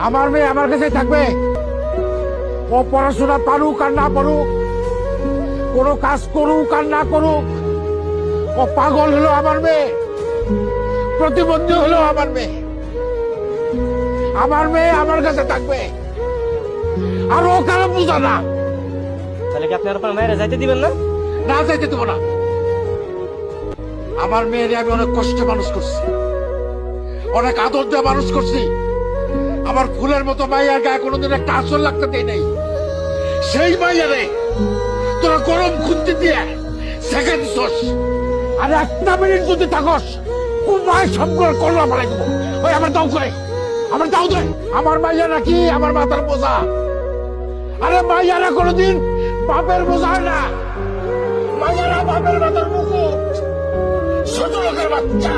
আমার মেয়ে আমার কাছে থাকবে। ও পড়াশোনা পারুক আর না পারুক, কোনো কাজ করুক আর না করুক, ও পাগল হলো আমার মেয়ে, প্রতিবন্ধী হলো আমার মেয়ে। আমার মেয়ে আমার কাছে থাকবে, আর ও কারো বুঝা না। তাহলে কি আপনি আর আপনার মায়েরা যাইতে দিবেন না? না যাইতে দেবো না। আমার মেয়েরে আমি অনেক কষ্টে মানুষ করছি, অনেক আদর দিয়ে মানুষ করছি। আমার ফুলের মতো মাইয়ার গায়ে কোনোদিন একটা আসর লাগতে দেয় নাই। সেই মাইয়ারে তোরা গরম খুঁজতে দিয়ে শেখা দিছস। আর একটা মিনিট যদি থাকস, খুব মায়ের সবগুলো করলা ফেলাই দেবো। ওই আমার দাও করে, আমার দাও দেয়। আমার মাইয়া নাকি আমার মাথার বোঝা? আরে মাইয়ারা কোনোদিন বাপের বোঝা হয় না। মাইয়ারা বাপের মাথার মুকুট, ছোট লোকের বাচ্চা।